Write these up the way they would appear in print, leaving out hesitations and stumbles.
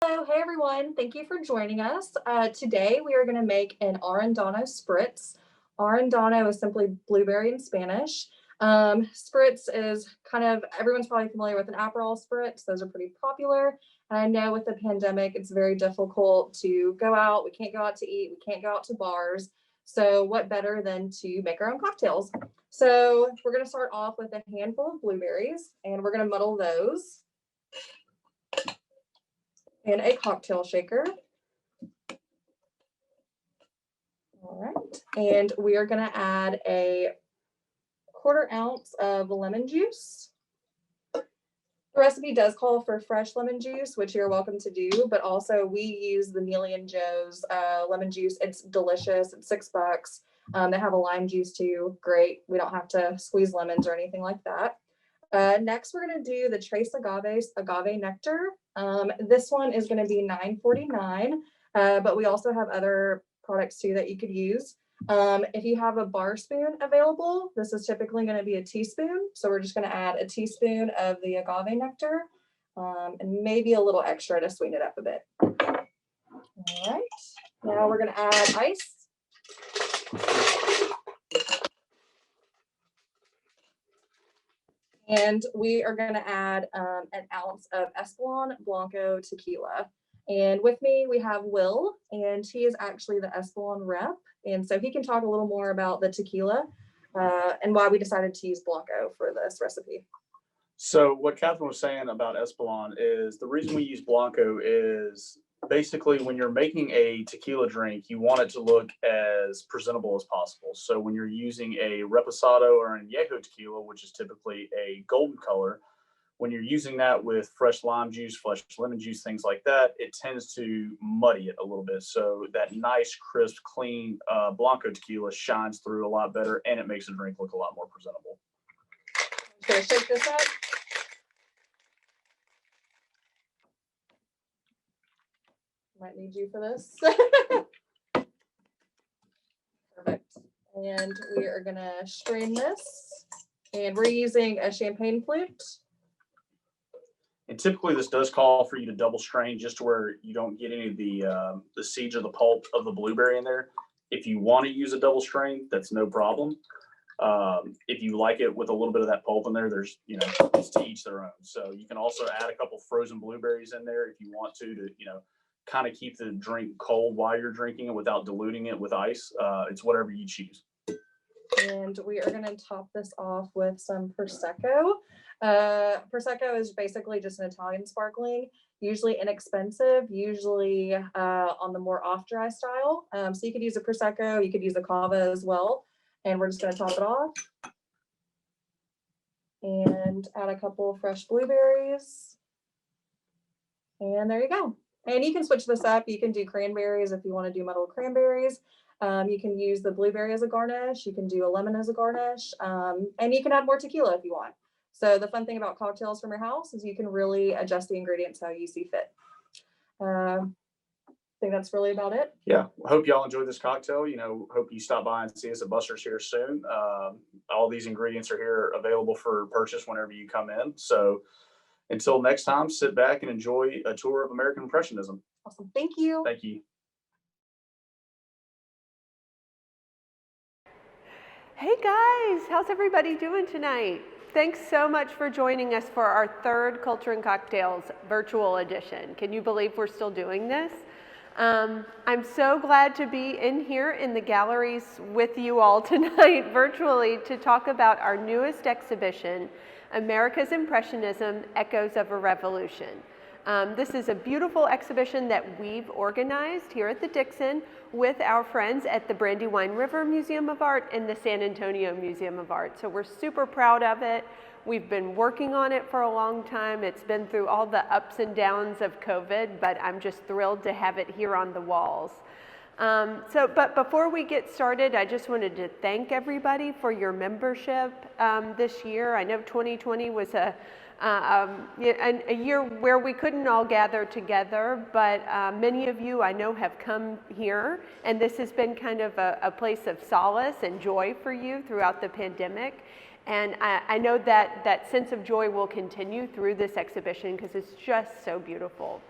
Hey everyone, thank you for joining us. Today we are going to make an Arendano Spritz. Arendano is simply blueberry in Spanish. Spritz is kind of, everyone's probably familiar with an Aperol Spritz. Those are pretty popular. And I know with the pandemic, it's very difficult to go out. We can't go out to eat. We can't go out to bars. So what better than to make our own cocktails? So we're going to start off with a handful of blueberries and we're going to muddle those in a cocktail shaker. All right, and we are going to add a 1/4 ounce of lemon juice. The recipe does call for fresh lemon juice, which you're welcome to do, but also we use the Neely and Joe's lemon juice. It's delicious. It's $6. They have a lime juice too. Great. We don't have to squeeze lemons or anything like that. Next, we're going to do the Trace agave nectar. This one is going to be $9.49, but we also have other products too that you could use. If you have a bar spoon available, this is typically going to be a teaspoon. So we're just going to add a teaspoon of the agave nectar and maybe a little extra to sweeten it up a bit. All right, now we're going to add ice. And we are going to add an ounce of Espolòn Blanco tequila. And with me, we have Will, and he is actually the Espolòn rep. And so he can talk a little more about the tequila and why we decided to use Blanco for this recipe. So what Catherine was saying about Espolòn is the reason we use Blanco is basically when you're making a tequila drink, you want it to look as presentable as possible. So when you're using a reposado or an añejo tequila, which is typically a golden color, when you're using that with fresh lime juice, fresh lemon juice, things like that, it tends to muddy it a little bit. So that nice, crisp, clean Blanco tequila shines through a lot better, and it makes the drink look a lot more presentable. I'm just gonna shake this up. Might need you for this. Perfect. And we are gonna strain this, and we're using a champagne flute. And typically this does call for you to double strain just to where you don't get any of the seeds or the pulp of the blueberry in there. If you want to use a double strain, that's no problem. If you like it with a little bit of that pulp in there, there's, it's to each their own. So you can also add a couple frozen blueberries in there if you want to kind of keep the drink cold while you're drinking it without diluting it with ice. It's whatever you choose. And we are going to top this off with some Prosecco. Prosecco is basically just an Italian sparkling, usually inexpensive, usually on the more off-dry style. So you could use a Prosecco, you could use a Cava as well. And we're just going to top it off. And add a couple of fresh blueberries. And there you go. And you can switch this up. You can do cranberries if you want to do muddled cranberries. You can use the blueberry as a garnish. You can do a lemon as a garnish. And you can add more tequila if you want. So the fun thing about cocktails from your house is you can really adjust the ingredients how you see fit. I think that's really about it. Yeah. I hope y'all enjoyed this cocktail. Hope you stop by and see us at Buster's here soon. All these ingredients are here available for purchase whenever you come in. So until next time, sit back and enjoy a tour of American Impressionism. Awesome. Thank you. Thank you. Hey guys, how's everybody doing tonight? Thanks so much for joining us for our third Culture and Cocktails virtual edition. Can you believe we're still doing this? I'm so glad to be in here in the galleries with you all tonight virtually to talk about our newest exhibition, America's Impressionism, Echoes of a Revolution. This is a beautiful exhibition that we've organized here at the Dixon with our friends at the Brandywine River Museum of Art and the San Antonio Museum of Art. So we're super proud of it. We've been working on it for a long time. It's been through all the ups and downs of COVID, but I'm just thrilled to have it here on the walls. But before we get started, I just wanted to thank everybody for your membership this year. I know 2020 was a year where we couldn't all gather together, but many of you I know have come here, and this has been kind of a place of solace and joy for you throughout the pandemic. And I know that that sense of joy will continue through this exhibition because it's just so beautiful.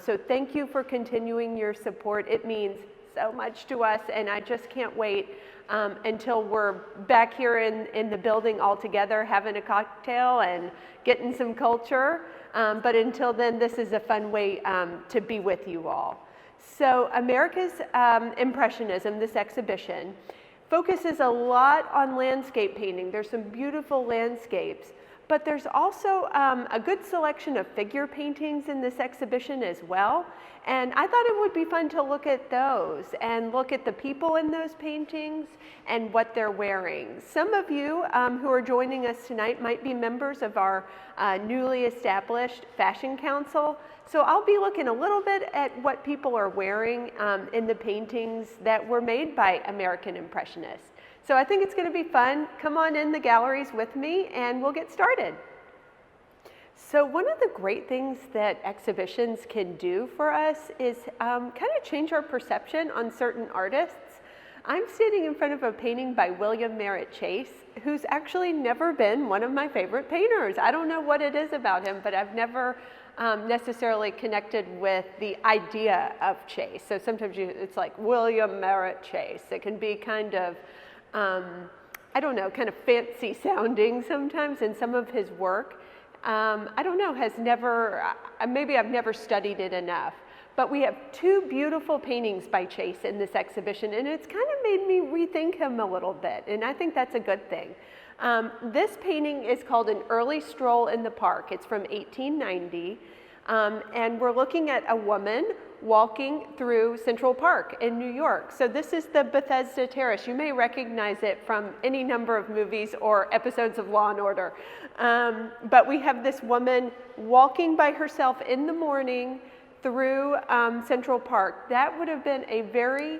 So thank you for continuing your support. It means so much to us, and I just can't wait until we're back here in the building all together having a cocktail and getting some culture. But until then, this is a fun way to be with you all. So America's Impressionism, this exhibition, focuses a lot on landscape painting. There's some beautiful landscapes, but there's also a good selection of figure paintings in this exhibition as well. And I thought it would be fun to look at those and look at the people in those paintings and what they're wearing. Some of you who are joining us tonight might be members of our newly established Fashion Council. So I'll be looking a little bit at what people are wearing in the paintings that were made by American Impressionists. So I think it's going to be fun. Come on in the galleries with me and we'll get started. So one of the great things that exhibitions can do for us is kind of change our perception on certain artists. I'm standing in front of a painting by William Merritt Chase, who's actually never been one of my favorite painters. I don't know what it is about him, but I've never necessarily connected with the idea of Chase. So sometimes it's like William Merritt Chase. It can be kind of, I don't know, kind of fancy sounding sometimes in some of his work. I don't know, maybe I've never studied it enough. But we have two beautiful paintings by Chase in this exhibition, and it's kind of made me rethink him a little bit, and I think that's a good thing. This painting is called An Early Stroll in the Park. It's from 1890, and we're looking at a woman walking through Central Park in New York. So this is the Bethesda Terrace. You may recognize it from any number of movies or episodes of Law and Order. But we have this woman walking by herself in the morning through Central Park. That would have been a very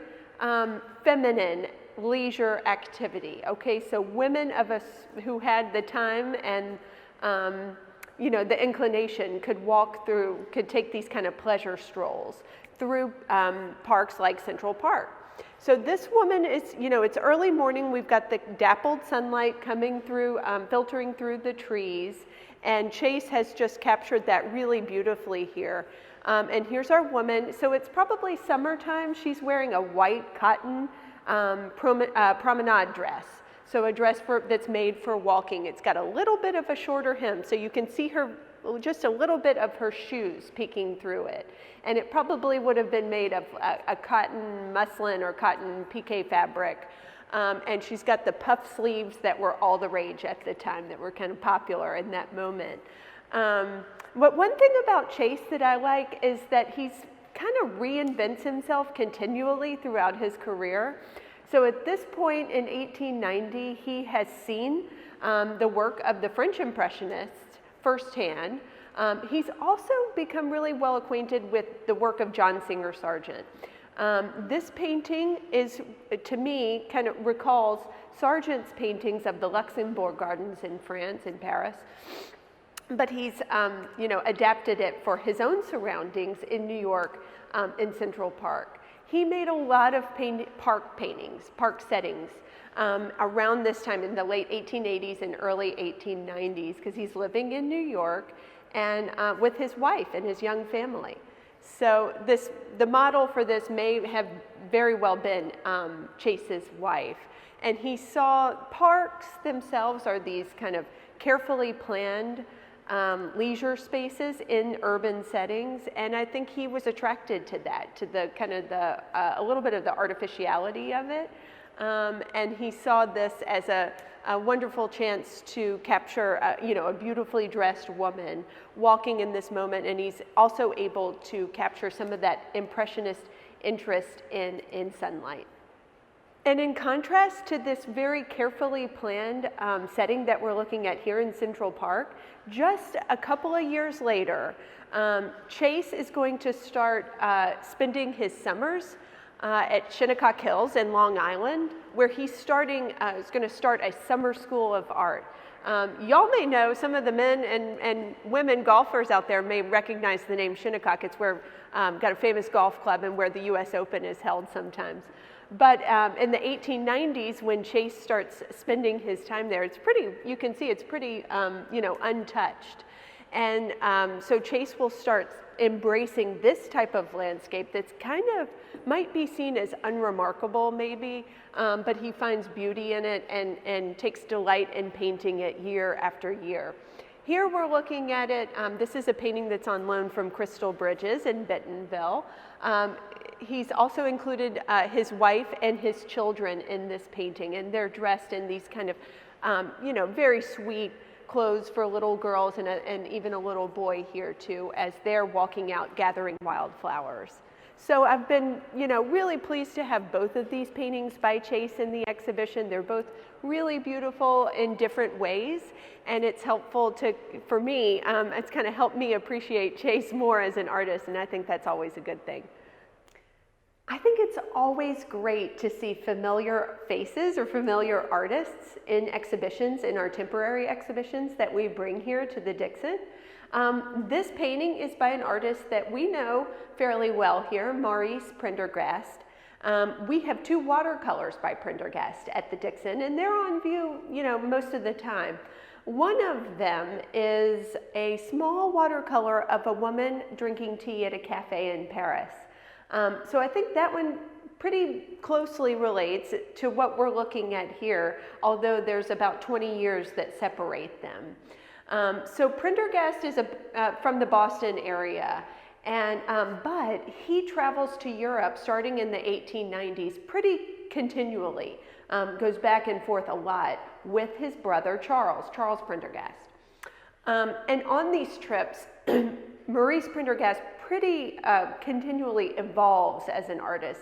feminine leisure activity. Okay, so women of us who had the time and the inclination could take these kind of pleasure strolls through parks like Central Park. So this woman is, it's early morning. We've got the dappled sunlight coming through, filtering through the trees, and Chase has just captured that really beautifully here. And here's our woman. So it's probably summertime. She's wearing a white cotton promenade dress. So a dress that's made for walking. It's got a little bit of a shorter hem, so you can see just a little bit of her shoes peeking through it. And it probably would have been made of a cotton muslin or cotton piqué fabric. And she's got the puff sleeves that were all the rage at the time, that were kind of popular in that moment. But one thing about Chase that I like is that he's kind of reinvents himself continually throughout his career. So at this point in 1890, he has seen the work of the French Impressionists firsthand. He's also become really well acquainted with the work of John Singer Sargent. This painting to me, kind of recalls Sargent's paintings of the Luxembourg Gardens in France, in Paris. But he's, adapted it for his own surroundings in New York, in Central Park. He made a lot of park paintings, park settings, around this time in the late 1880s and early 1890s, because he's living in New York and with his wife and his young family. So the model for this may have very well been Chase's wife. And he saw parks themselves are these kind of carefully planned leisure spaces in urban settings, and I think he was attracted to that, to the kind of a little bit of the artificiality of it, and he saw this as a wonderful chance to capture a beautifully dressed woman walking in this moment, and he's also able to capture some of that impressionist interest in sunlight. And in contrast to this very carefully planned setting that we're looking at here in Central Park, just a couple of years later, Chase is going to start spending his summers at Shinnecock Hills in Long Island, where he's is going to start a summer school of art. Y'all may know, some of the men and women golfers out there may recognize the name Shinnecock. It's where got a famous golf club and where the U.S. Open is held sometimes. But in the 1890s, when Chase starts spending his time there, it's pretty, you can see it's pretty, untouched. And so Chase will start embracing this type of landscape that's kind of, might be seen as unremarkable maybe, but he finds beauty in it and takes delight in painting it year after year. Here we're looking at it, this is a painting that's on loan from Crystal Bridges in Bentonville. He's also included his wife and his children in this painting, and they're dressed in these kind of, very sweet clothes for little girls and even a little boy here too, as they're walking out gathering wildflowers. So I've been, really pleased to have both of these paintings by Chase in the exhibition. They're both really beautiful in different ways, and it's helpful for me, it's kind of helped me appreciate Chase more as an artist, and I think that's always a good thing. I think it's always great to see familiar faces or familiar artists in exhibitions, in our temporary exhibitions that we bring here to the Dixon. This painting is by an artist that we know fairly well here, Maurice Prendergast. We have 2 watercolors by Prendergast at the Dixon, and they're on view, most of the time. One of them is a small watercolor of a woman drinking tea at a cafe in Paris. So I think that one pretty closely relates to what we're looking at here, although there's about 20 years that separate them. So Prendergast is from the Boston area, and but he travels to Europe starting in the 1890s pretty continually, goes back and forth a lot with his brother Charles Prendergast. And on these trips, Maurice Prendergast pretty continually evolves as an artist.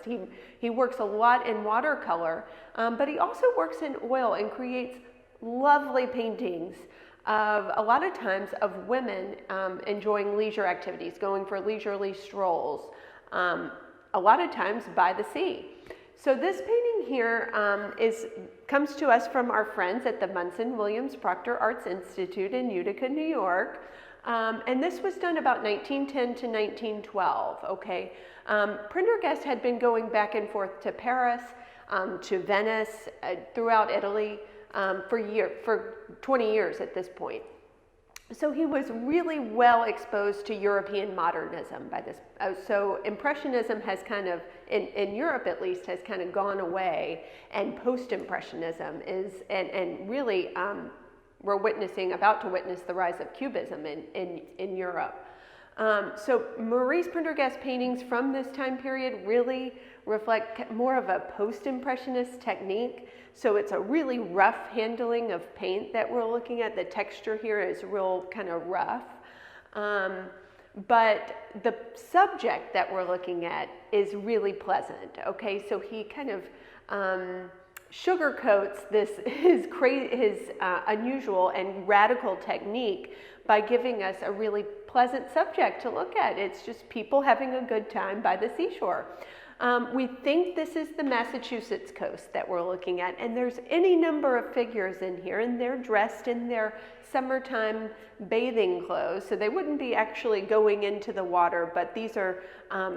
He works a lot in watercolor, but he also works in oil and creates lovely paintings of, a lot of times, of women enjoying leisure activities, going for leisurely strolls, a lot of times by the sea. So this painting here comes to us from our friends at the Munson Williams Proctor Arts Institute in Utica, New York. And this was done about 1910 to 1912, okay? Prendergast had been going back and forth to Paris, to Venice, throughout Italy for 20 years at this point. So he was really well exposed to European modernism by this. So Impressionism has kind of, in Europe at least, has kind of gone away, and post-Impressionism is, and really, we're about to witness the rise of Cubism in Europe. So Maurice Prendergast paintings from this time period really reflect more of a post-impressionist technique. So it's a really rough handling of paint that we're looking at. The texture here is real kind of rough. But the subject that we're looking at is really pleasant, okay? So he kind of sugarcoats his unusual and radical technique by giving us a really pleasant subject to look at. It's just people having a good time by the seashore. We think this is the Massachusetts coast that we're looking at, and there's any number of figures in here, and they're dressed in their summertime bathing clothes, so they wouldn't be actually going into the water, but these are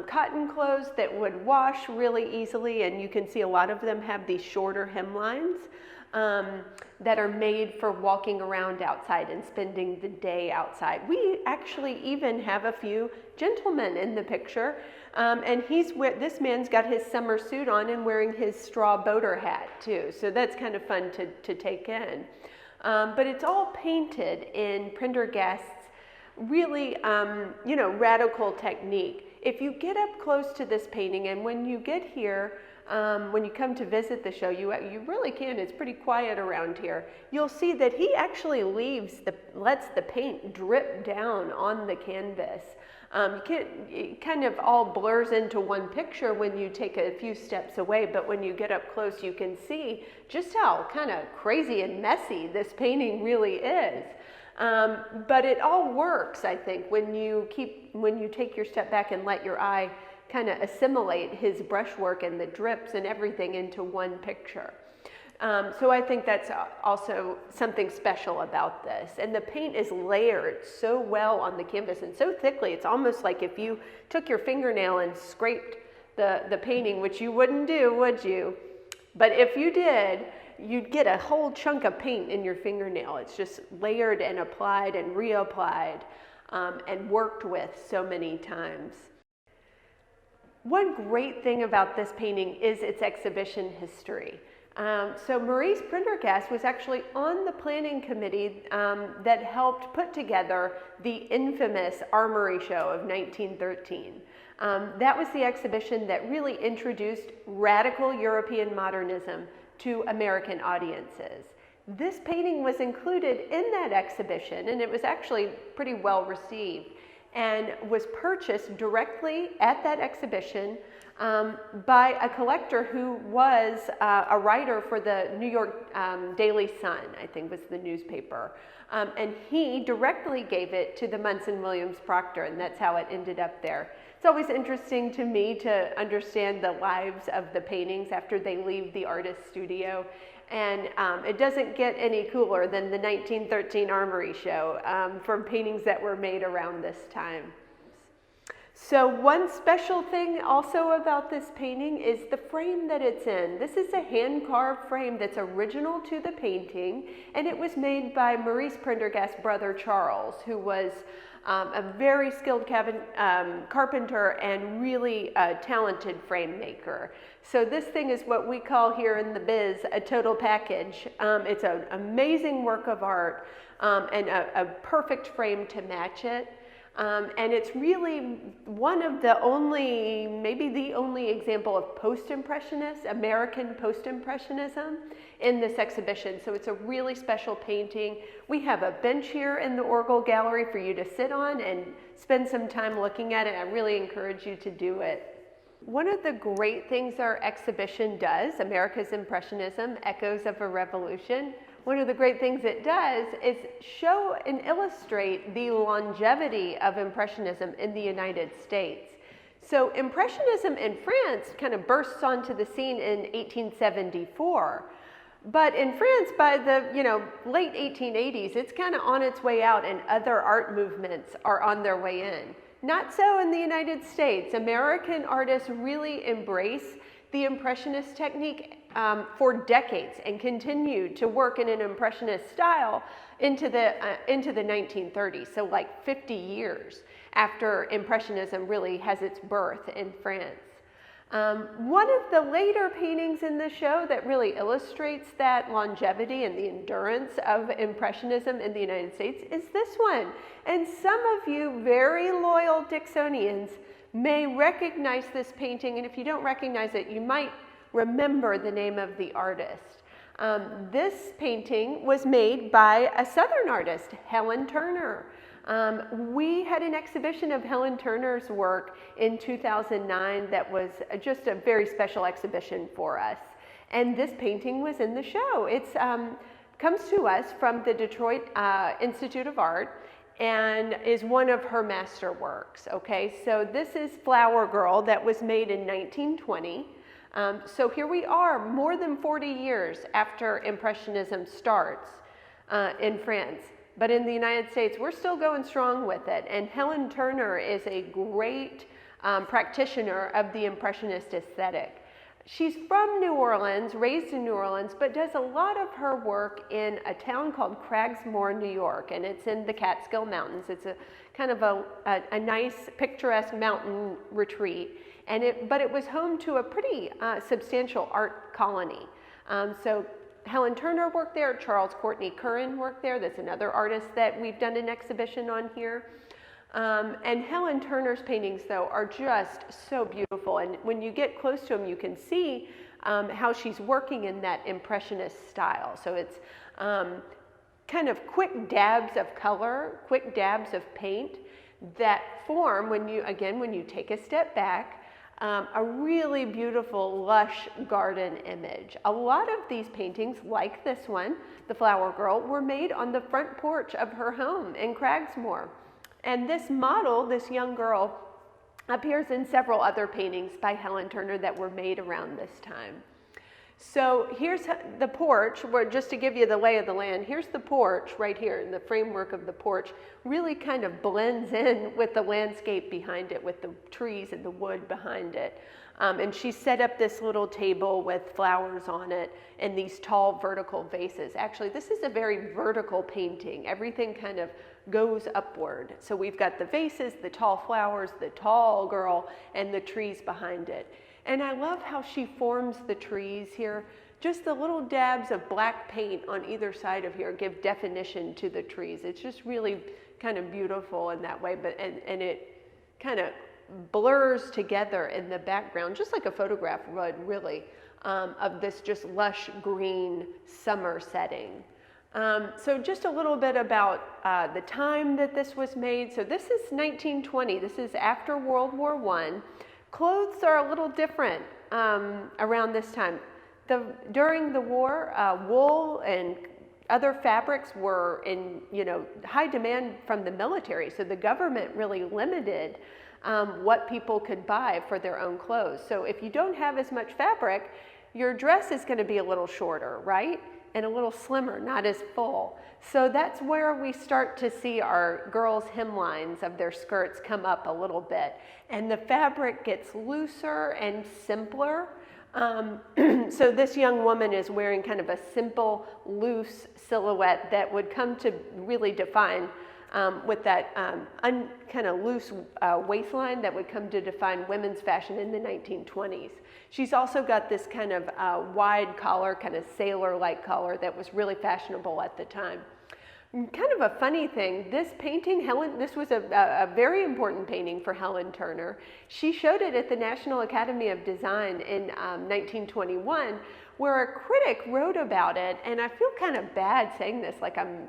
cotton clothes that would wash really easily, and you can see a lot of them have these shorter hemlines that are made for walking around outside and spending the day outside. We actually even have a few gentlemen in the picture, and this man's got his summer suit on and wearing his straw boater hat too, so that's kind of fun to take in. But it's all painted in Prendergast's really, radical technique. If you get up close to this painting, and when you get here, when you come to visit the show, you really can. It's pretty quiet around here. You'll see that he actually lets the paint drip down on the canvas. It kind of all blurs into one picture when you take a few steps away, but when you get up close, you can see just how kind of crazy and messy this painting really is. But it all works, I think, when you take your step back and let your eye kind of assimilate his brushwork and the drips and everything into one picture. So I think that's also something special about this. And the paint is layered so well on the canvas and so thickly, it's almost like if you took your fingernail and scraped the painting, which you wouldn't do, would you? But if you did, you'd get a whole chunk of paint in your fingernail. It's just layered and applied and reapplied and worked with so many times. One great thing about this painting is its exhibition history. So Maurice Pratt was actually on the planning committee that helped put together the infamous Armory Show of 1913. That was the exhibition that really introduced radical European modernism to American audiences. This painting was included in that exhibition, and it was actually pretty well received and was purchased directly at that exhibition by a collector who was a writer for the New York Daily Sun, I think was the newspaper. And he directly gave it to the Munson Williams Proctor, and that's how it ended up there. It's always interesting to me to understand the lives of the paintings after they leave the artist's studio. And it doesn't get any cooler than the 1913 Armory Show from paintings that were made around this time. So one special thing also about this painting is the frame that it's in. This is a hand-carved frame that's original to the painting, and it was made by Maurice Prendergast's brother Charles, who was a very skilled carpenter and really talented frame maker. So this thing is what we call here in the biz a total package. It's an amazing work of art and a perfect frame to match it. And it's really one of the only, maybe the only example of post-impressionist, American post-impressionism in this exhibition. So it's a really special painting. We have a bench here in the Orgel Gallery for you to sit on and spend some time looking at it. I really encourage you to do it. One of the great things our exhibition does, America's Impressionism, Echoes of a Revolution, one of the great things it does is show and illustrate the longevity of Impressionism in the United States. So Impressionism in France kind of bursts onto the scene in 1874. But in France, by the late 1880s, it's kind of on its way out, and other art movements are on their way in. Not so in the United States. American artists really embrace the Impressionist technique for decades and continued to work in an Impressionist style into the 1930s, so like 50 years after Impressionism really has its birth in France. One of the later paintings in the show that really illustrates that longevity and the endurance of Impressionism in the United States is this one. And some of you very loyal Dixonians may recognize this painting, and if you don't recognize it, you might remember the name of the artist. This painting was made by a Southern artist, Helen Turner. We had an exhibition of Helen Turner's work in 2009 that was just a very special exhibition for us. And this painting was in the show. It comes to us from the Detroit Institute of Art and is one of her masterworks, okay? So this is Flower Girl that was made in 1920. So here we are, more than 40 years after Impressionism starts in France. But in the United States, we're still going strong with it. And Helen Turner is a great practitioner of the Impressionist aesthetic. She's from New Orleans, raised in New Orleans, but does a lot of her work in a town called Cragsmore, New York, and it's in the Catskill Mountains. It's a kind of a nice, picturesque mountain retreat, but it was home to a pretty substantial art colony. So Helen Turner worked there, Charles Courtney Curran worked there. That's another artist that we've done an exhibition on here. And Helen Turner's paintings, though, are just so beautiful. And when you get close to them, you can see how she's working in that Impressionist style. So it's kind of quick dabs of color, quick dabs of paint that form, when you take a step back, a really beautiful, lush garden image. A lot of these paintings, like this one, The Flower Girl, were made on the front porch of her home in Cragsmore. And this model, this young girl, appears in several other paintings by Helen Turner that were made around this time. So here's the porch, where just to give you the lay of the land, here's the porch right here, and the framework of the porch really kind of blends in with the landscape behind it, with the trees and the wood behind it. And she set up this little table with flowers on it and these tall vertical vases. Actually, this is a very vertical painting. Everything kind of goes upward. So we've got the vases, the tall flowers, the tall girl, and the trees behind it. And I love how she forms the trees here. Just the little dabs of black paint on either side of here give definition to the trees. It's just really kind of beautiful in that way, but and it kind of blurs together in the background, just like a photograph would really, of this just lush green summer setting. So just a little bit about the time that this was made. So this is 1920. This is after World War I. Clothes are a little different around this time. During the war, wool and other fabrics were in high demand from the military, so the government really limited what people could buy for their own clothes. So if you don't have as much fabric, your dress is going to be a little shorter, right? And a little slimmer, not as full. So that's where we start to see our girls' hemlines of their skirts come up a little bit. And the fabric gets looser and simpler. So this young woman is wearing kind of a simple, loose silhouette that would come to really define, with that kind of loose waistline, that would come to define women's fashion in the 1920s. She's also got this kind of wide collar, kind of sailor-like collar that was really fashionable at the time. Kind of a funny thing, this painting, this was a very important painting for Helen Turner. She showed it at the National Academy of Design in 1921, where a critic wrote about it, and I feel kind of bad saying this, like I'm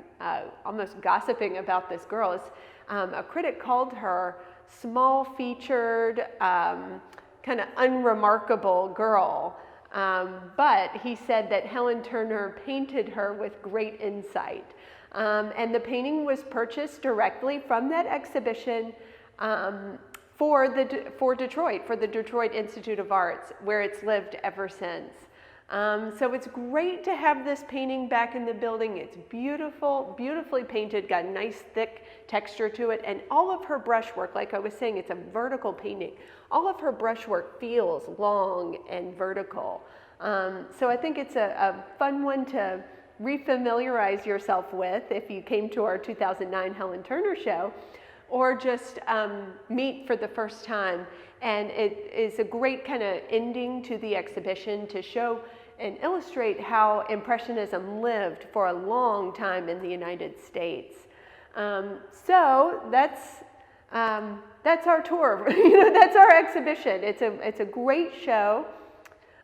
almost gossiping about this girl. A critic called her small-featured, kind of unremarkable girl, but he said that Helen Turner painted her with great insight. And the painting was purchased directly from that exhibition for Detroit, for the Detroit Institute of Arts, where it's lived ever since. So it's great to have this painting back in the building. It's beautiful, beautifully painted, got a nice thick texture to it, and all of her brushwork, like I was saying, it's a vertical painting. All of her brushwork feels long and vertical. So I think it's a fun one to refamiliarize yourself with if you came to our 2009 Helen Turner show, or just meet for the first time. And it is a great kind of ending to the exhibition to show and illustrate how Impressionism lived for a long time in the United States. So that's our tour. That's our exhibition. It's a great show.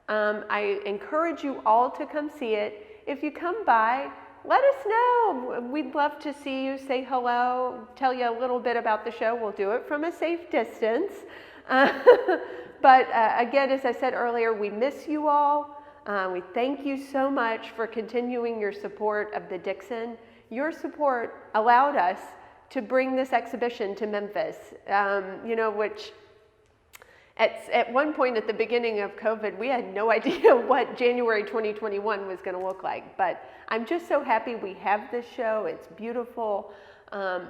I encourage you all to come see it. If you come by, let us know. We'd love to see you, say hello, tell you a little bit about the show. We'll do it from a safe distance. But again, as I said earlier, we miss you all. We thank you so much for continuing your support of the Dixon. Your support allowed us to bring this exhibition to Memphis, which at one point at the beginning of COVID, we had no idea what January 2021 was going to look like. But I'm just so happy we have this show. It's beautiful.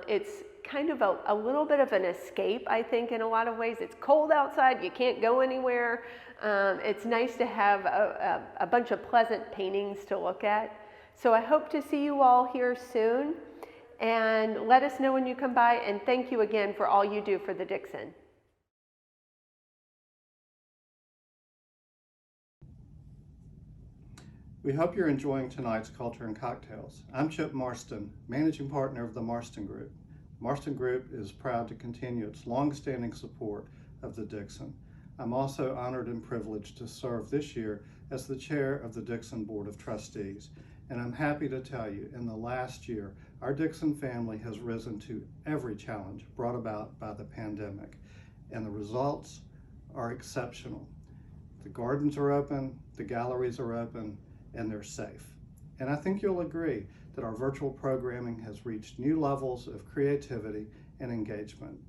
It's kind of a little bit of an escape, I think, in a lot of ways. It's cold outside. You can't go anywhere. It's nice to have a bunch of pleasant paintings to look at. So I hope to see you all here soon. And let us know when you come by. And thank you again for all you do for the Dixon. We hope you're enjoying tonight's Culture and Cocktails. I'm Chip Marston, Managing Partner of the Marston Group. Marston Group is proud to continue its long-standing support of the Dixon. I'm also honored and privileged to serve this year as the chair of the Dixon Board of Trustees. And I'm happy to tell you, in the last year, our Dixon family has risen to every challenge brought about by the pandemic. And the results are exceptional. The gardens are open, the galleries are open, and they're safe. And I think you'll agree that our virtual programming has reached new levels of creativity and engagement.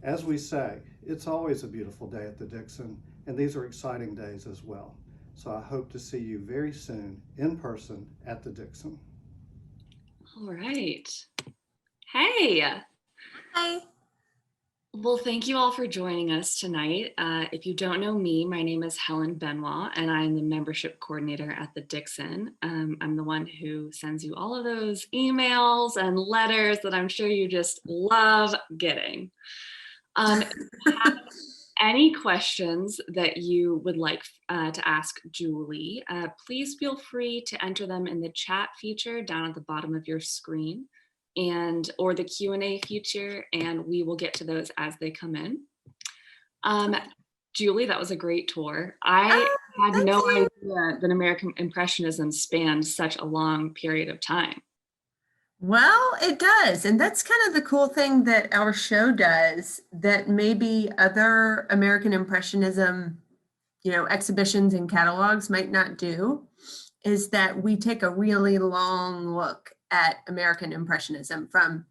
As we say, it's always a beautiful day at the Dixon, and these are exciting days as well. So I hope to see you very soon in person at the Dixon. All right. Hey. Hi. Well, thank you all for joining us tonight. If you don't know me, my name is Helen Benoit, and I'm the membership coordinator at the Dixon. I'm the one who sends you all of those emails and letters that I'm sure you just love getting. If you have any questions that you would like to ask Julie, please feel free to enter them in the chat feature down at the bottom of your screen, or the Q&A feature, and we will get to those as they come in. Julie, that was a great tour. I had no idea that American Impressionism spanned such a long period of time. Well, it does. And that's kind of the cool thing that our show does that maybe other American Impressionism, exhibitions and catalogs might not do, is that we take a really long look at American Impressionism from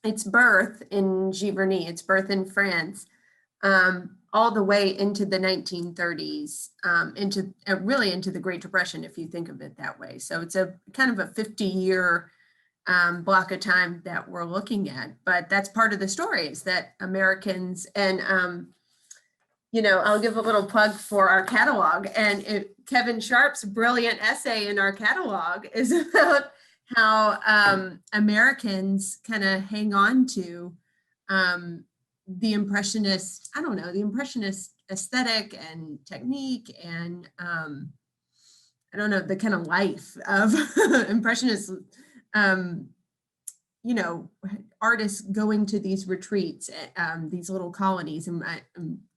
its birth in Giverny, its birth in France, all the way into the 1930s, really into the Great Depression, if you think of it that way. So it's a kind of a 50-year block of time that we're looking at, but that's part of the story, is that Americans, and I'll give a little plug for our catalog, and Kevin Sharp's brilliant essay in our catalog is about how Americans kind of hang on to the Impressionist aesthetic and technique, and the kind of life of Impressionists, artists going to these retreats, these little colonies, and I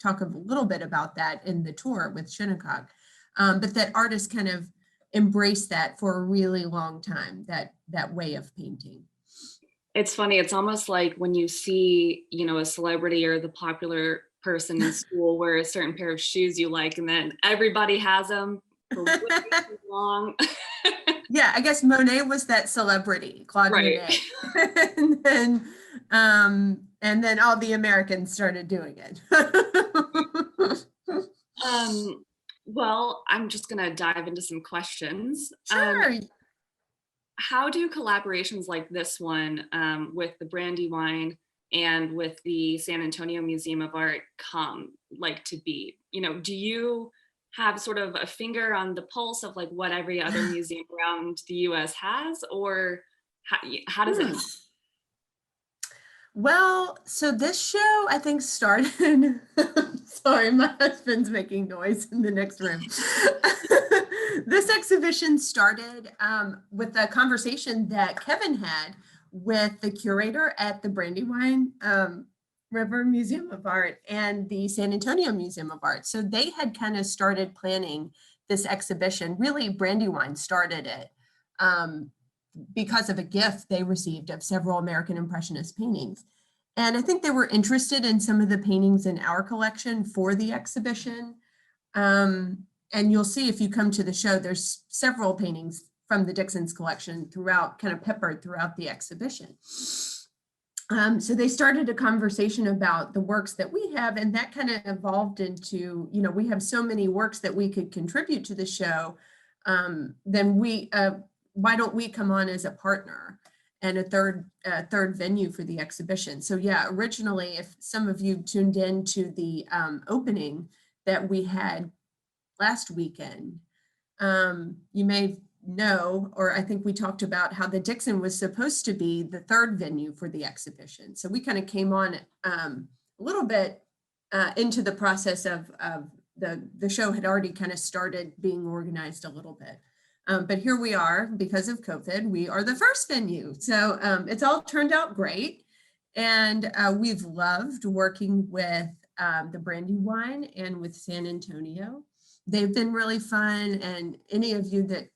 talk a little bit about that in the tour with Shinnecock, but that artists kind of embrace that for a really long time, that way of painting. It's funny, it's almost like when you see, a celebrity or the popular person in school wear a certain pair of shoes you like, and then everybody has them for way too long. Yeah, I guess Monet was that celebrity, Claude Right. Monet. and then all the Americans started doing it. Well, I'm just gonna dive into some questions. Sure. How do collaborations like this one with the Brandywine and with the San Antonio Museum of Art come to be? Do you have sort of a finger on the pulse of what every other museum around the US has, or how does it? Well, so this show, I think, started, sorry, my husband's making noise in the next room. This exhibition started with a conversation that Kevin had with the curator at the Brandywine River Museum of Art and the San Antonio Museum of Art. So they had kind of started planning this exhibition. Really, Brandywine started it because of a gift they received of several American Impressionist paintings. And I think they were interested in some of the paintings in our collection for the exhibition. And you'll see if you come to the show, there's several paintings from the Dixon's collection throughout, kind of peppered throughout the exhibition. So they started a conversation about the works that we have, and that kind of evolved into, we have so many works that we could contribute to the show. Then why don't we come on as a partner and a third venue for the exhibition? So yeah, originally, if some of you tuned in to the opening that we had last weekend, you may know, or I think we talked about how the Dixon was supposed to be the third venue for the exhibition. So we kind of came on a little bit into the process of the show had already kind of started being organized a little bit. But here we are, because of COVID, we are the first venue. So it's all turned out great. And we've loved working with the Brandywine and with San Antonio. They've been really fun. And any of you that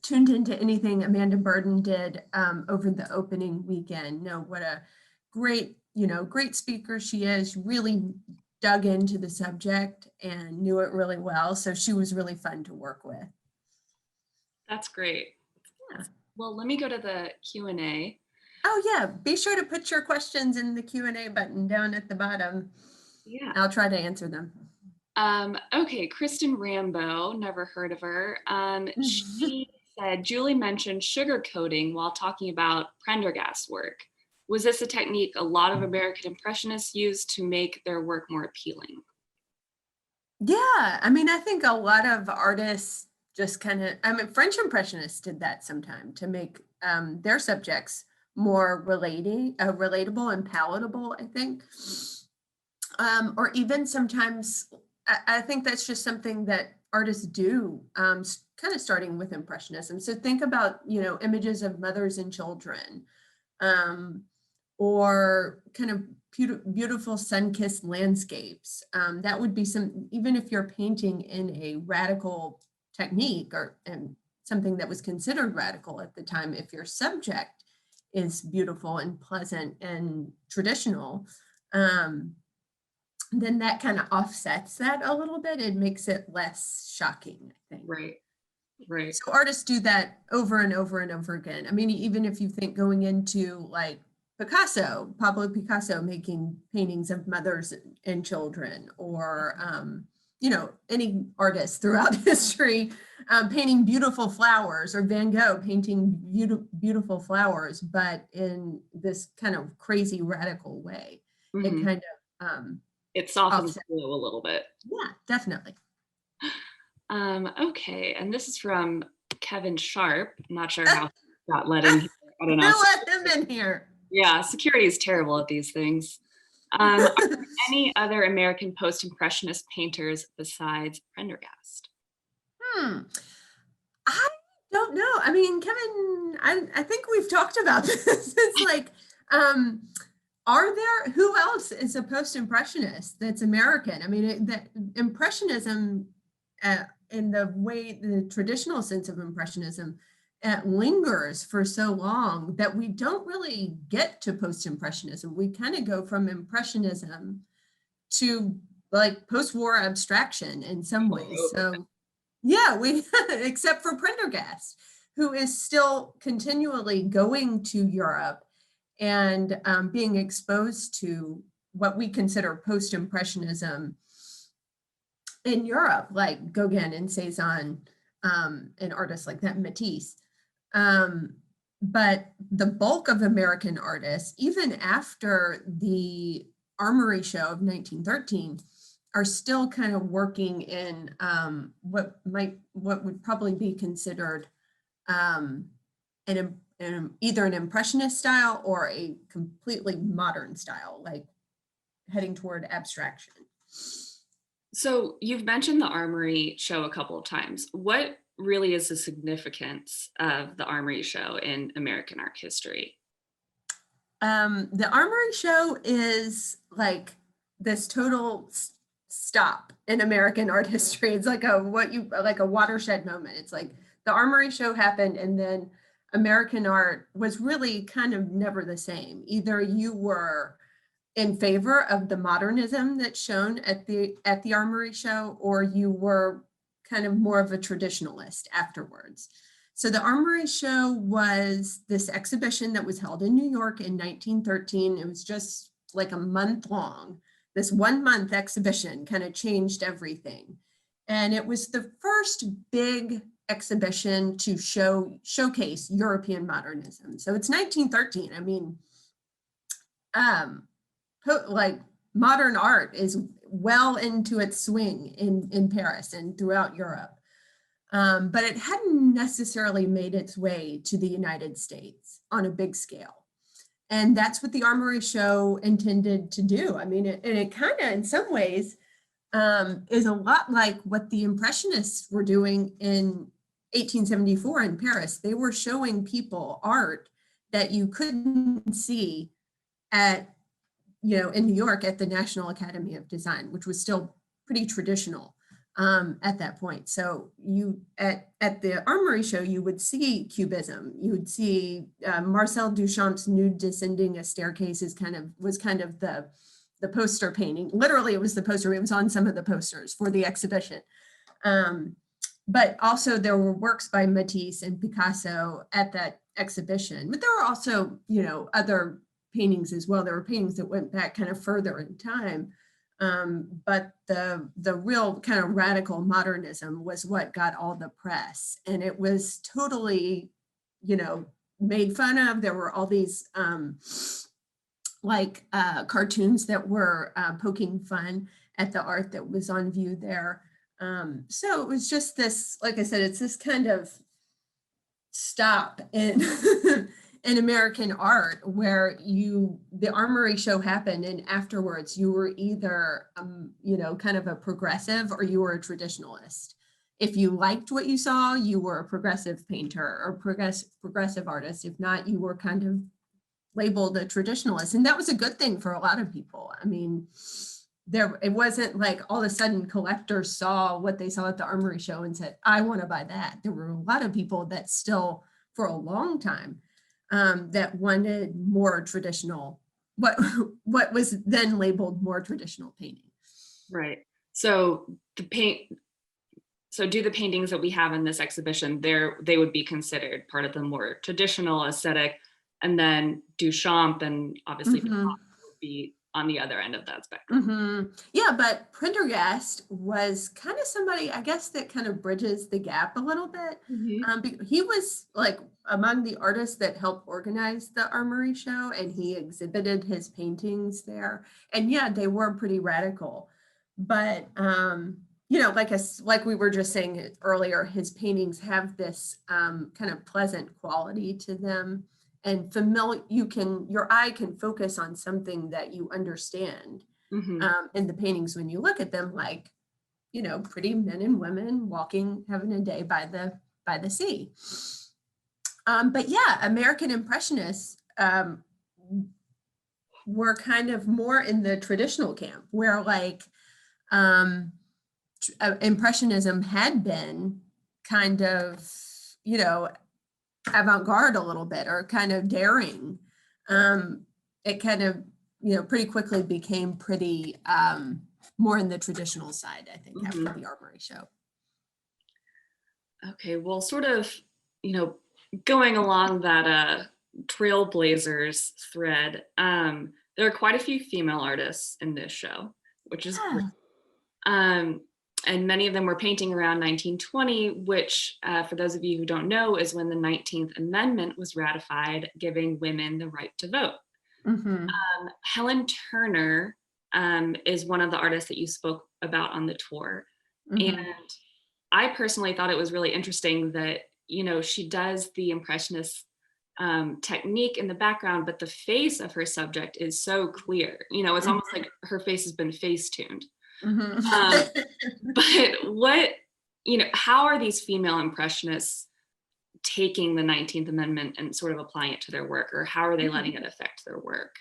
tuned into anything Amanda Burden did over the opening weekend know what a great speaker she is, really dug into the subject and knew it really well. So she was really fun to work with. That's great. Yeah. Well, let me go to the Q&A. Oh yeah, be sure to put your questions in the Q&A button down at the bottom. Yeah. I'll try to answer them. Okay, Kristen Rambo, never heard of her. She said, Julie mentioned sugar coating while talking about Prendergast work. Was this a technique a lot of American Impressionists used to make their work more appealing? Yeah, I mean, I think a lot of artists just kind of, I mean, French Impressionists did that sometime to make their subjects more relatable and palatable, I think. Or even sometimes, I think that's just something that artists do, kind of starting with Impressionism. So think about, images of mothers and children, or kind of beautiful sun-kissed landscapes. That would be even if you're painting in a radical technique and something that was considered radical at the time, if your subject is beautiful and pleasant and traditional, then that kind of offsets that a little bit. It makes it less shocking, I think. Right. So artists do that over and over and over again. I mean, even if you think going into like Pablo Picasso making paintings of mothers and children, or, any artist throughout history painting beautiful flowers, or Van Gogh painting beautiful flowers, but in this kind of crazy radical way. Mm-hmm. It kind of, it softens the blow a little bit. Yeah, definitely. Okay, and this is from Kevin Sharp. I'm not sure how he got let in here. I don't know. Let him in here. Yeah, security is terrible at these things. Are there any other American post-impressionist painters besides Prendergast? I don't know. I mean, Kevin, I think we've talked about this. It's like, who else is a post-impressionist that's American? I mean, that Impressionism, in the traditional sense of Impressionism, lingers for so long that we don't really get to post-impressionism. We kind of go from Impressionism to like post-war abstraction in some ways. So yeah, except for Prendergast, who is still continually going to Europe and being exposed to what we consider post-impressionism in Europe, like Gauguin and Cezanne, and artists like that, Matisse. But the bulk of American artists, even after the Armory Show of 1913, are still kind of working in what would probably be considered either an impressionist style or a completely modern style, like heading toward abstraction. So you've mentioned the Armory Show a couple of times. What really is the significance of the Armory Show in American art history? The Armory Show is like this total stop in American art history. It's like a watershed moment. It's like the Armory Show happened, and then American art was really kind of never the same. Either you were in favor of the modernism that's shown at the Armory Show, or you were kind of more of a traditionalist afterwards. So the Armory Show was this exhibition that was held in New York in 1913. It was just like a month long. This 1 month exhibition kind of changed everything. And it was the first big exhibition to showcase European modernism. So it's 1913. I mean, like modern art is well into its swing in Paris and throughout Europe. But it hadn't necessarily made its way to the United States on a big scale. And that's what the Armory Show intended to do. I mean, it kind of, in some ways, is a lot like what the Impressionists were doing in 1874 in Paris. They were showing people art that you couldn't see in New York at the National Academy of Design, which was still pretty traditional at that point. So you at the Armory Show, you would see Cubism. You would see Marcel Duchamp's Nude Descending a Staircase was kind of the poster painting. Literally, it was the poster. It was on some of the posters for the exhibition. But also there were works by Matisse and Picasso at that exhibition. But there were also, other paintings as well. There were paintings that went back kind of further in time. But the real kind of radical modernism was what got all the press, and it was totally, made fun of. There were all these cartoons that were poking fun at the art that was on view there. So it was just this, like I said, it's this kind of stop in in American art where the Armory Show happened, and afterwards you were either kind of a progressive or you were a traditionalist. If you liked what you saw, you were a progressive painter or progressive artist. If not, you were kind of labeled a traditionalist, and that was a good thing for a lot of people. I mean, it wasn't like all of a sudden collectors saw what they saw at the Armory Show and said, I want to buy that. There were a lot of people that still, for a long time, that wanted more traditional, what was then labeled more traditional painting. Right. So do the paintings that we have in this exhibition, they would be considered part of the more traditional aesthetic, and then Duchamp and obviously Picasso would be on the other end of that spectrum. Yeah, but Prendergast was kind of somebody, I guess, that kind of bridges the gap a little bit. He was like among the artists that helped organize the Armory Show, and he exhibited his paintings there. And yeah, they were pretty radical. But like we were just saying earlier, his paintings have this kind of pleasant quality to them. And your eye can focus on something that you understand in the paintings when you look at them, like, pretty men and women walking, having a day by the sea. But yeah, American Impressionists were kind of more in the traditional camp, where like Impressionism had been kind of, avant-garde a little bit, or kind of daring. It kind of, pretty quickly became pretty more in the traditional side, I think, after the Armory Show. Okay, well, sort of, going along that trailblazers thread, there are quite a few female artists in this show, which is great. And many of them were painting around 1920, which, for those of you who don't know, is when the 19th Amendment was ratified, giving women the right to vote. Helen Turner is one of the artists that you spoke about on the tour. And I personally thought it was really interesting that, she does the Impressionist technique in the background, but the face of her subject is so clear. It's almost like her face has been face-tuned. But how are these female Impressionists taking the 19th Amendment and sort of applying it to their work, or how are they letting it affect their work?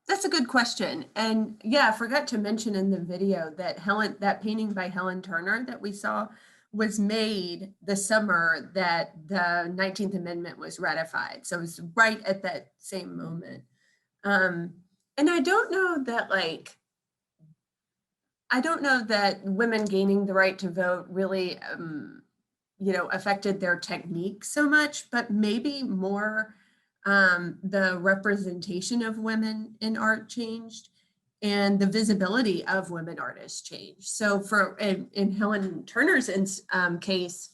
That's a good question. And yeah, I forgot to mention in the video that that painting by Helen Turner that we saw was made the summer that the 19th Amendment was ratified. So it was right at that same moment. And I don't know that women gaining the right to vote really, affected their technique so much, but maybe more the representation of women in art changed, and the visibility of women artists changed. So in Helen Turner's case,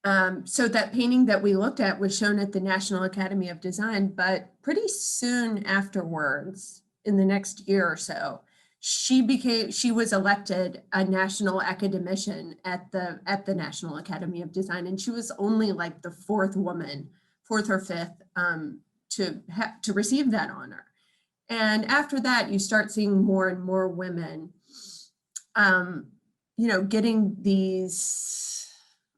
so that painting that we looked at was shown at the National Academy of Design, but pretty soon afterwards, in the next year or so, she was elected a national academician at the National Academy of Design, and she was only like the fourth or fifth to receive that honor. And after that, you start seeing more and more women, getting these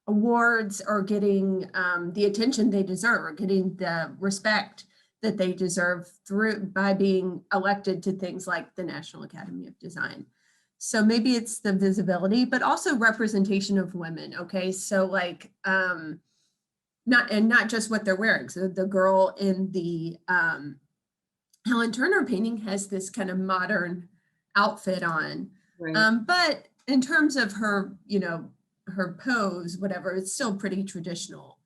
awards, or getting the attention they deserve, or getting the respect that they deserve by being elected to things like the National Academy of Design. So maybe it's the visibility, but also representation of women. Okay, so like not just what they're wearing. So the girl in the Helen Turner painting has this kind of modern outfit on, right. But in terms of her, her pose, whatever, it's still pretty traditional.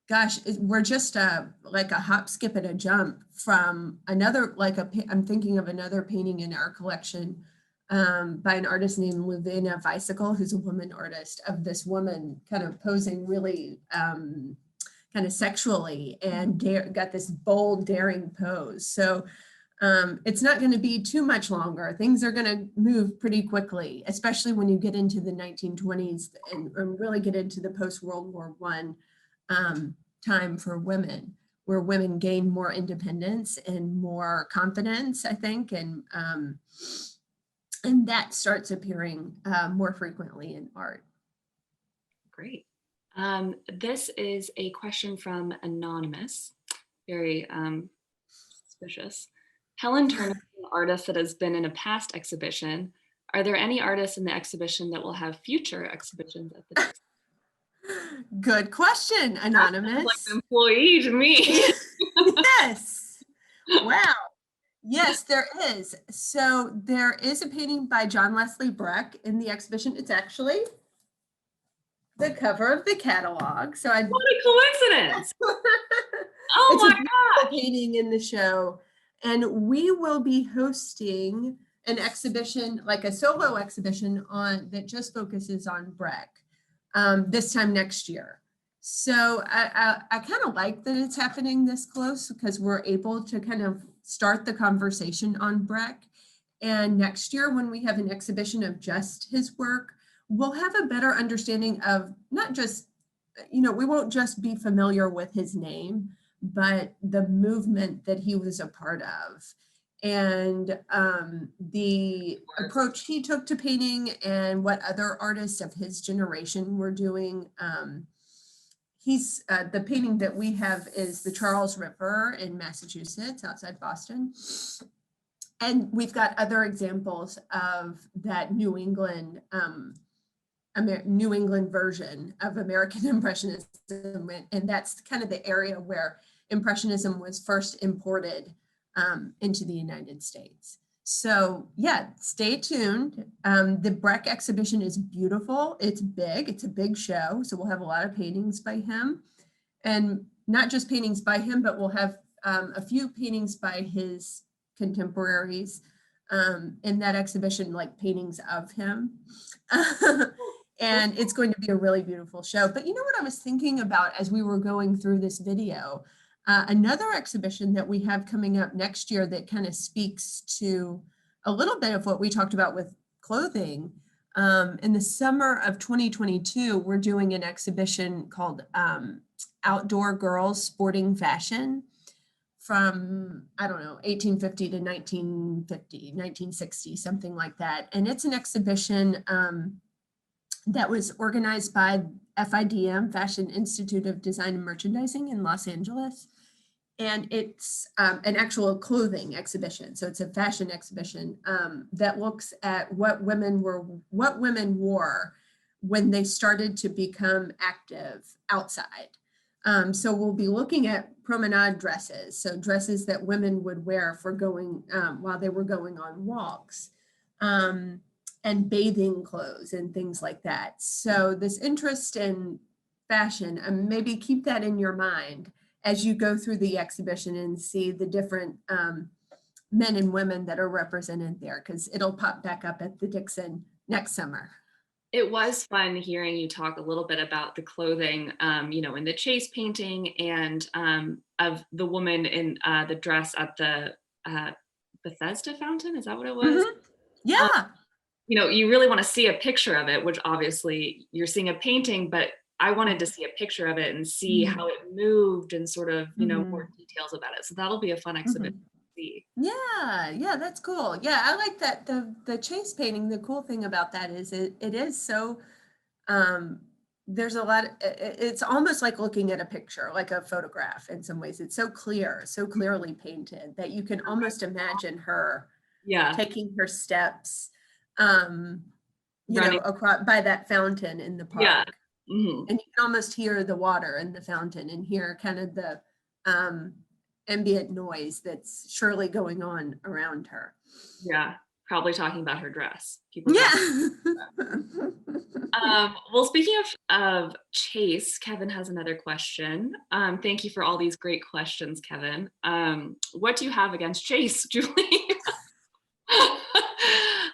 gosh, we're just like a hop, skip, and a jump from another, I'm thinking of another painting in our collection by an artist named Levina Weisikel, who's a woman artist, of this woman kind of posing really kind of sexually and got this bold, daring pose. So it's not going to be too much longer. Things are going to move pretty quickly, especially when you get into the 1920s and really get into the post-World War I time for women, where women gain more independence and more confidence, I think, and that starts appearing more frequently in art. Great. This is a question from Anonymous, very suspicious. Helen Turner is an artist that has been in a past exhibition. Are there any artists in the exhibition that will have future exhibitions at the Dixon? Good question, Anonymous. Like an employee to me. Yes. Wow. Yes, there is. So there is a painting by John Wesley Breck in the exhibition. It's actually the cover of the catalog. So What a coincidence. Oh it's my a beautiful gosh. painting in the show. And we will be hosting an exhibition, like a solo exhibition that just focuses on Breck this time next year. So I kind of like that it's happening this close, because we're able to kind of start the conversation on Breck. And next year, when we have an exhibition of just his work, we'll have a better understanding of not just, we won't just be familiar with his name, but the movement that he was a part of, and the approach he took to painting, and what other artists of his generation were doing. The painting that we have is the Charles River in Massachusetts, outside Boston. And we've got other examples of that New England version of American Impressionism. And that's kind of the area where Impressionism was first imported into the United States. So yeah, stay tuned. The Breck exhibition is beautiful. It's big. It's a big show. So we'll have a lot of paintings by him, and not just paintings by him, but we'll have a few paintings by his contemporaries in that exhibition, like paintings of him. And it's going to be a really beautiful show. But you know what I was thinking about as we were going through this video? Another exhibition that we have coming up next year that kind of speaks to a little bit of what we talked about with clothing. In the summer of 2022, we're doing an exhibition called Outdoor Girls Sporting Fashion from, 1850 to 1950, 1960, something like that. And it's an exhibition that was organized by FIDM, Fashion Institute of Design and Merchandising in Los Angeles. And it's an actual clothing exhibition. So it's a fashion exhibition that looks at what women wore when they started to become active outside. So we'll be looking at promenade dresses. So dresses that women would wear for going, while they were going on walks. And bathing clothes and things like that. So this interest in fashion, maybe keep that in your mind as you go through the exhibition and see the different men and women that are represented there, because it'll pop back up at the Dixon next summer. It was fun hearing you talk a little bit about the clothing, in the Chase painting, and of the woman in the dress at the Bethesda fountain. Is that what it was? Mm-hmm. Yeah. You really want to see a picture of it, which obviously you're seeing a painting, but I wanted to see a picture of it and see how it moved and sort of, more details about it. So that'll be a fun exhibition to see. Yeah, that's cool. Yeah, I like that. The Chase painting, the cool thing about that is it is so, there's a lot, it's almost like looking at a picture, like a photograph in some ways. It's so clear, so clearly painted that you can almost imagine her taking her steps, across by that fountain in the park. Yeah. Mm-hmm. And you can almost hear the water in the fountain and hear kind of the ambient noise that's surely going on around her. Yeah. Probably talking about her dress. People Yeah. Well, speaking of Chase, Kevin has another question. Thank you for all these great questions, Kevin. What do you have against Chase, Julie?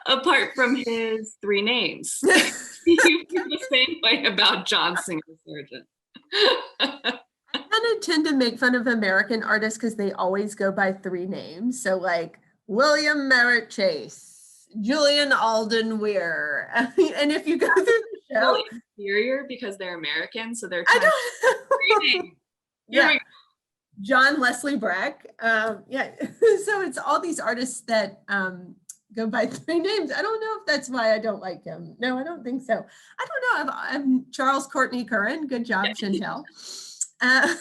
Apart from his 3 names. You feel the same way about John Singer Sargent. I kind of tend to make fun of American artists because they always go by 3 names. So like William Merritt Chase, Julian Alden Weir. And if you go through the show, Really inferior because they're American, so they're I trying don't to know. Yeah. John Leslie Breck. Yeah. So it's all these artists that go by 3 names. I don't know if that's why I don't like him. No, I don't think so. I don't know. I'm Charles Courtney Curran. Good job, Chantel. I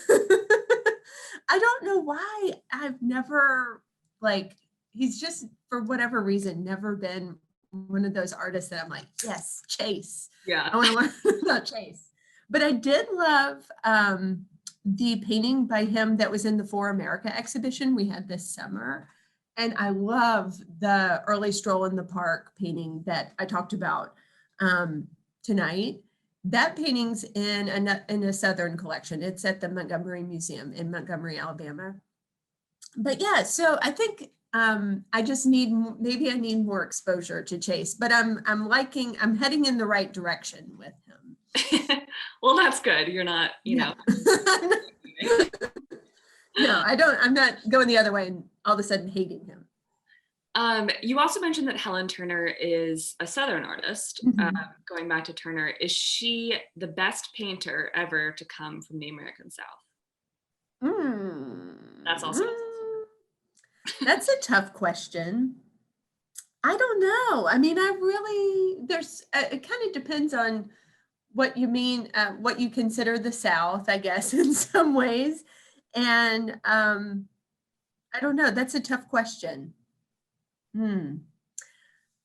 don't know why I've never, like, he's just, for whatever reason, never been one of those artists that I'm like, yes, Chase. Yeah. I want to learn about Chase. But I did love the painting by him that was in the For America exhibition we had this summer. And I love the early Stroll in the Park painting that I talked about tonight. That painting's in a Southern collection. It's at the Montgomery Museum in Montgomery, Alabama. But yeah, so I think I just maybe I need more exposure to Chase, but I'm heading in the right direction with him. Well, that's good. You're not, you know. No, I'm not going the other way and all of a sudden hating him. You also mentioned that Helen Turner is a Southern artist. Mm-hmm. Going back to Turner, is she the best painter ever to come from the American South? That's also that's a tough question. I don't know. I mean, it kind of depends on what you mean, what you consider the South, I guess, in some ways. And I don't know. That's a tough question. I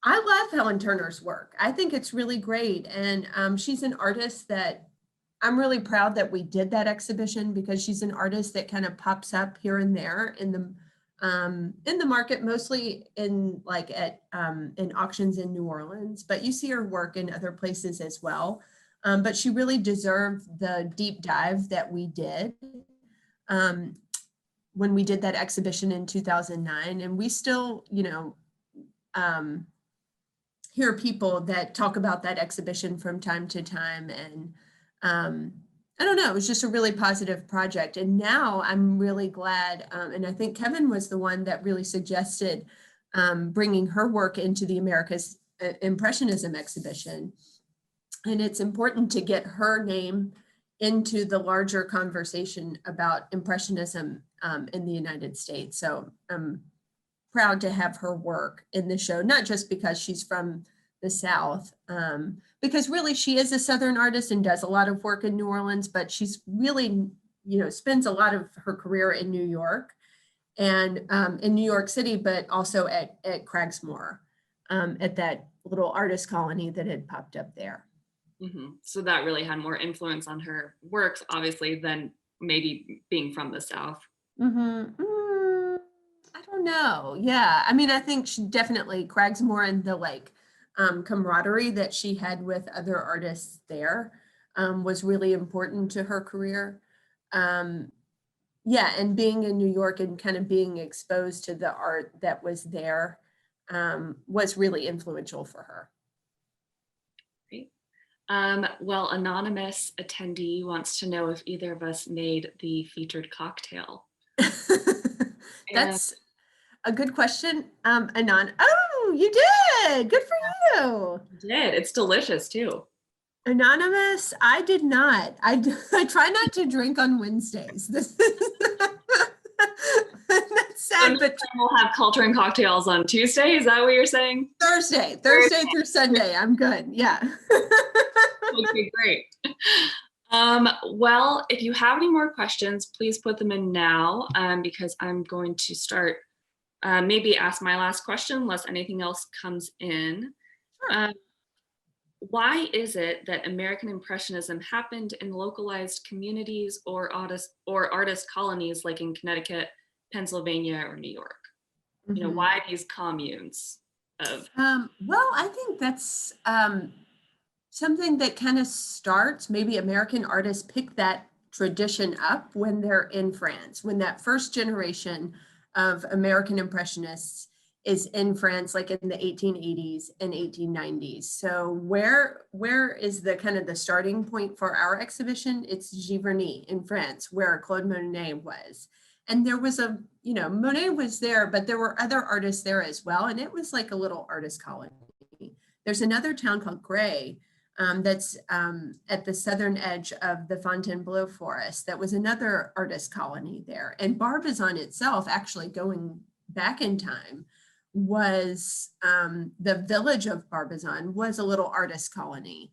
love Helen Turner's work. I think it's really great. And she's an artist that I'm really proud that we did that exhibition, because she's an artist that kind of pops up here and there in the market, mostly in auctions in New Orleans, but you see her work in other places as well. But she really deserved the deep dive that we did when we did that exhibition in 2009. And we still, hear people that talk about that exhibition from time to time. And I don't know, it was just a really positive project. And now I'm really glad, and I think Kevin was the one that really suggested bringing her work into the America's Impressionism exhibition. And it's important to get her name into the larger conversation about Impressionism in the United States. So I'm proud to have her work in the show, not just because she's from the South, because really she is a Southern artist and does a lot of work in New Orleans, but she's really, spends a lot of her career in New York and in New York City, but also at Craigsmore, at that little artist colony that had popped up there. Mm-hmm. So that really had more influence on her works, obviously, than maybe being from the South. Mm-hmm. I don't know. Yeah. I mean, I think she definitely, Craigsmore and the camaraderie that she had with other artists there was really important to her career. Yeah. And being in New York and kind of being exposed to the art that was there was really influential for her. Great. Well, anonymous attendee wants to know if either of us made the featured cocktail. That's a good question. Oh, you did. Good for you. I did. It's delicious too. Anonymous, I did not. I try not to drink on Wednesdays. That's sad, but we'll have culture and cocktails on Tuesday. Is that what you're saying? Thursday through Sunday. I'm good. Yeah. Okay, great. Well, if you have any more questions, please put them in now, because I'm going to start, maybe ask my last question unless anything else comes in. Sure. Why is it that American Impressionism happened in localized communities or artist colonies like in Connecticut, Pennsylvania, or New York? Mm-hmm. Why these communes? of? Well, I think that's something that kind of starts, maybe American artists pick that tradition up when they're in France, when that first generation of American Impressionists is in France, like in the 1880s and 1890s. So where is the kind of the starting point for our exhibition? It's Giverny in France, where Claude Monet was. And there was Monet was there, but there were other artists there as well. And it was like a little artist colony. There's another town called Gray that's at the southern edge of the Fontainebleau forest. That was another artist colony there. And Barbizon itself, actually going back in time, was the village of Barbizon was a little artist colony.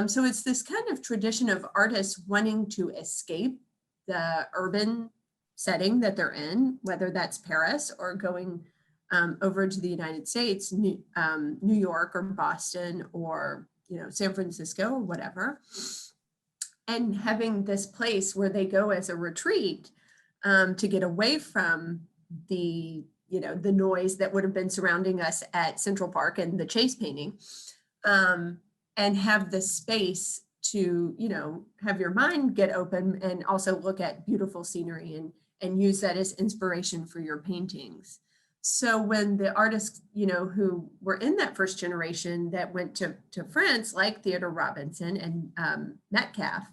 So it's this kind of tradition of artists wanting to escape the urban setting that they're in, whether that's Paris or going over to the United States, New York or Boston or San Francisco or whatever, and having this place where they go as a retreat to get away from the noise that would have been surrounding us at Central Park and the Chase painting, and have the space to have your mind get open and also look at beautiful scenery and use that as inspiration for your paintings. So when the artists, who were in that first generation that went to France, like Theodore Robinson and Metcalf,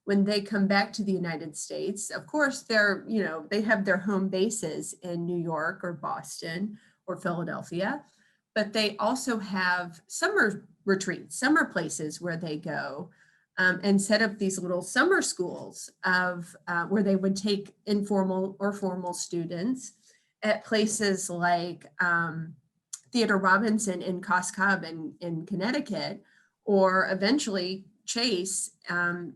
when they come back to the United States, of course, they have their home bases in New York or Boston or Philadelphia, but they also have summer retreats, summer places where they go and set up these little summer schools of where they would take informal or formal students at places like Theodore Robinson in Cos Cob in Connecticut, or eventually Chase on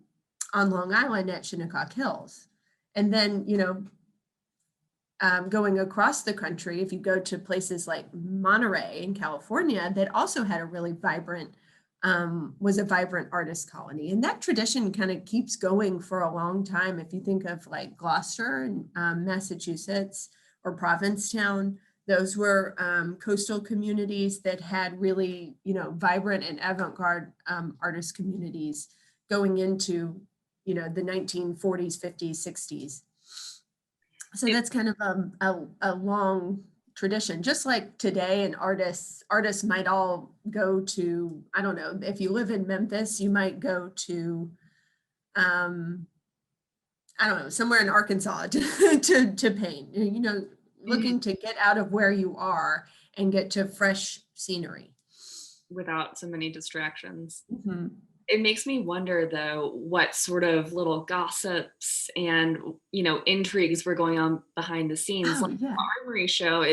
Long Island at Shinnecock Hills. And then, going across the country, if you go to places like Monterey in California, that also had a really vibrant, was a vibrant artist colony. And that tradition kind of keeps going for a long time. If you think of like Gloucester and Massachusetts or Provincetown, those were coastal communities that had really, vibrant and avant-garde artist communities going into, the 1940s, 50s, 60s. So that's kind of a long tradition. Just like today, and artists might all go to, I don't know, if you live in Memphis, you might go to, I don't know, somewhere in Arkansas to paint, looking to get out of where you are and get to fresh scenery. Without so many distractions. Mm-hmm. It makes me wonder, though, what sort of little gossips and, intrigues were going on behind the scenes. Oh, like yeah. the Armory Show,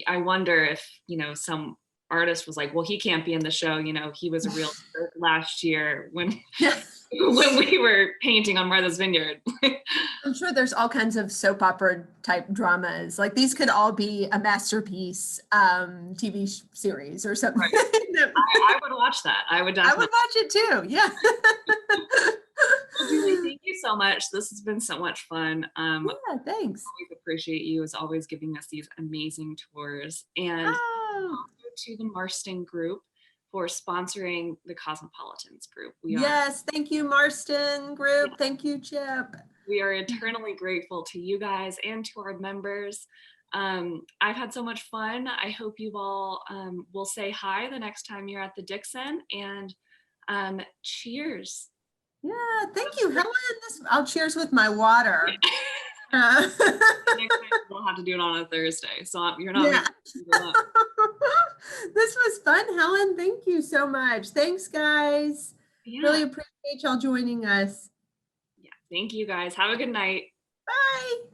I wonder if, some artist was like, well, he can't be in the show. He was a real jerk last year when we were painting on Martha's Vineyard. I'm sure there's all kinds of soap opera type dramas. Like these could all be a masterpiece TV series or something. Right. I would watch that. I would definitely. I would watch it too. Yeah. Well, Julie, thank you so much. This has been so much fun. Yeah, thanks. I always appreciate you as always giving us these amazing tours. And also to the Marston Group for sponsoring the Cosmopolitans Group. Yes, thank you, Marston Group. Yeah. Thank you, Chip. We are eternally grateful to you guys and to our members. I've had so much fun. I hope you all will say hi the next time you're at the Dixon, and cheers. Yeah, thank you, Helen. I'll cheers with my water. Next time we'll have to do it on a Thursday, so you're not. Yeah. This was fun, Helen. Thank you so much. Thanks, guys. Yeah. Really appreciate y'all joining us. Yeah, thank you, guys. Have a good night. Bye.